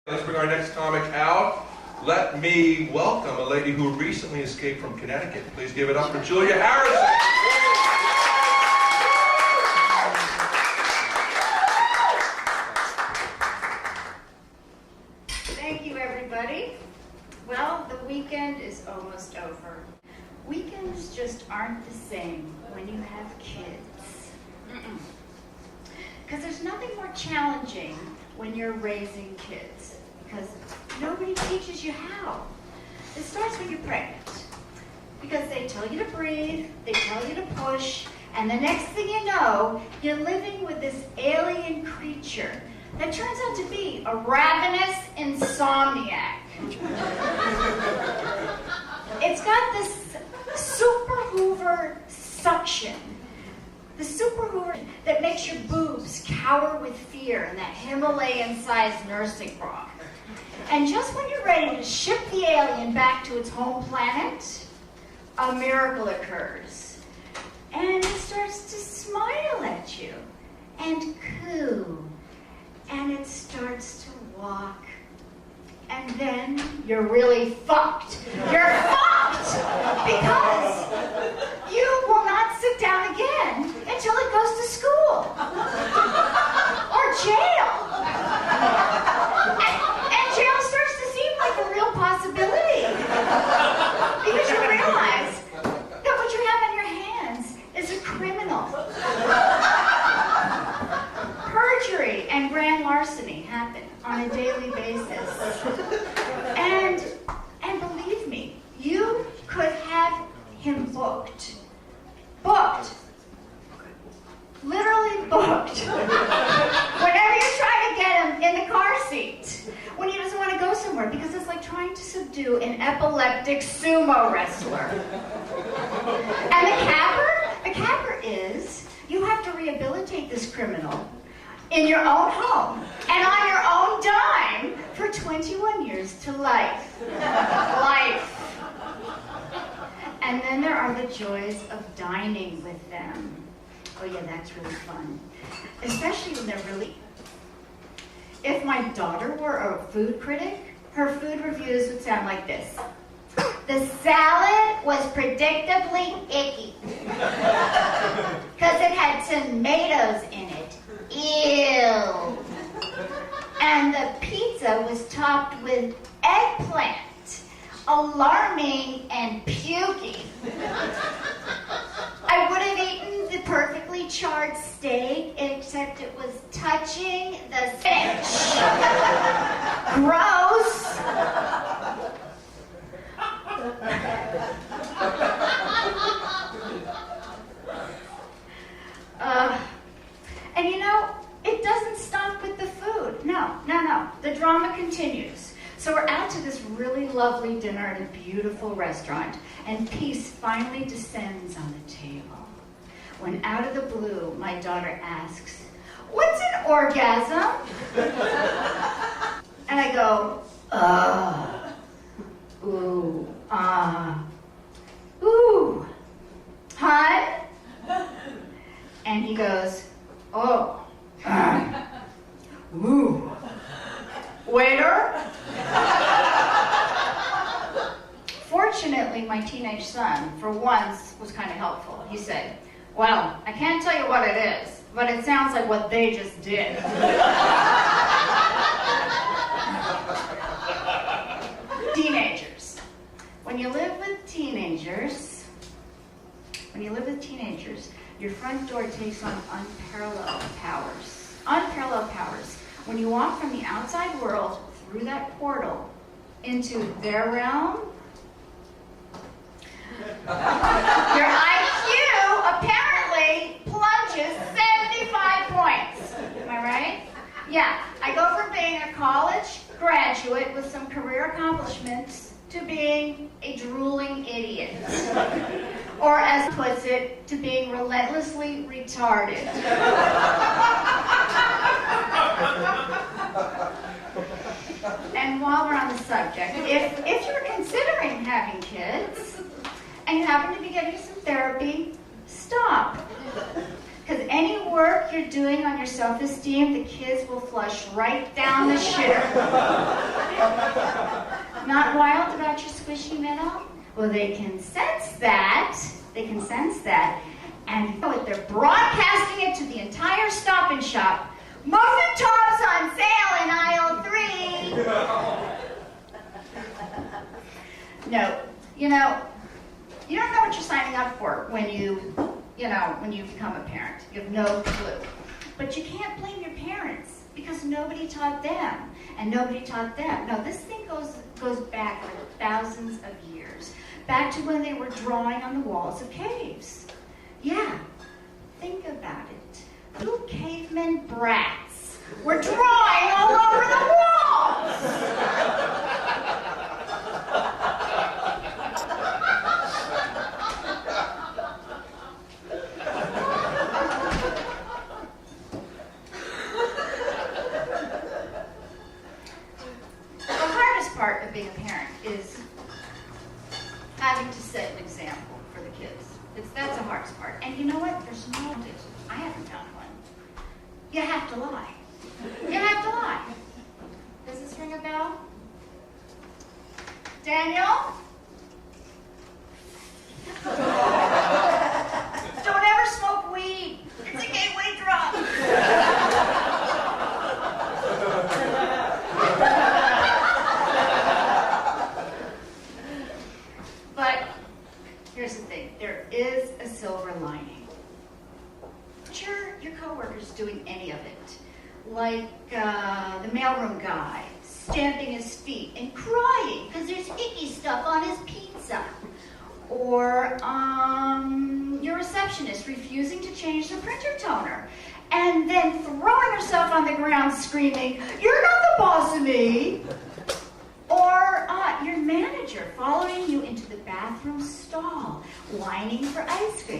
Let's bring our next comic out. Let me welcome a lady who recently escaped from Connecticut. Please give it up for Julia Harrison. Thank you, everybody. Well, the weekend is almost over. Weekends just aren't the same when you have kids. Because there's nothing more challenging when you're raising kids, because nobody teaches you how. It starts when you're pregnant, because they tell you to breathe, they tell you to push, and the next thing you know, you're living with this alien creature that turns out to be a ravenous insomniac. It's got this super Hoover suction. The super Hoover that makes your boobs cower with fear in that Himalayan-sized nursing bra. And just when you're ready to ship the alien back to its home planet, a miracle occurs. And it starts to smile at you and coo. And it starts to walk. And then you're really fucked. You're fucked! Because you will not sit down again until it goes to school. Or jail. And jail starts to seem like a real possibility. Because you realize that what you have on your hands is a criminal. Perjury and grand larceny happen on a daily basis. And believe me, you could have him booked. Booked. Literally booked. Whenever you try to get him in the car seat, when he doesn't want to go somewhere, because it's like trying to subdue an epileptic sumo wrestler. And the capper is, you have to rehabilitate this criminal in your own home and on your own dime for 21 years to life. Life. And then there are the joys of dining with them. Oh yeah, that's really fun. Especially when they're really... If my daughter were a food critic, her food reviews would sound like this. The salad was predictably icky. Because it had tomatoes in it. Ew. And the pizza was topped with eggplant. Alarming and pukey. I would have eaten the perfectly charred steak, except it was touching the fish. Gross. And you know, it doesn't stop with the food. No. The drama continues. So we're out to this really lovely dinner at a beautiful restaurant, and peace finally descends on the table. When out of the blue, my daughter asks, "What's an orgasm?" And I go, ooh, ooh, hun? And he goes, oh, ooh, waiter? Fortunately, my teenage son, for once, was kind of helpful. He said, well, I can't tell you what it is, but it sounds like what they just did. Teenagers. When you live with teenagers, your front door takes on unparalleled powers. Unparalleled powers. When you walk from the outside world through that portal into their realm, your IQ apparently plunges 75 points. Am I right? Yeah, I go from being a college graduate with some career accomplishments to being a drooling idiot. Or as puts it, to being relentlessly retarded. And while we're on the subject, if you're considering having kids, and you happen to be getting some therapy, stop. Because any work you're doing on your self-esteem, the kids will flush right down the shitter. not wild about your squishy minnow? Well, they can sense that. They can sense that. And you know what? They're broadcasting it to the entire Stop and Shop. Muffin tops on sale in aisle 3. No, you don't know what you're signing up for when you become a parent. You have no clue. But you can't blame your parents because nobody taught them and nobody taught them. No, this thing goes back for thousands of years. Back to when they were drawing on the walls of caves. Yeah, think about it. Little caveman brats were drawing all over the walls. The hardest part of being a parent is having to set an example for the kids. That's the hardest part. And you know what? There's no advantage. I haven't found one. You have to lie. You have to lie. Does this ring a bell? Daniel? Don't ever smoke weed. It's a gateway drug. But here's the thing. There is a silver lining. Sure, your coworker's doing any of it. Like the mailroom guy stamping his feet and crying because there's icky stuff on his pizza. Or your receptionist refusing to change the printer toner and then throwing herself on the ground screaming, "You're not the boss of me!" Or your manager following you into the bathroom stall, whining for ice cream.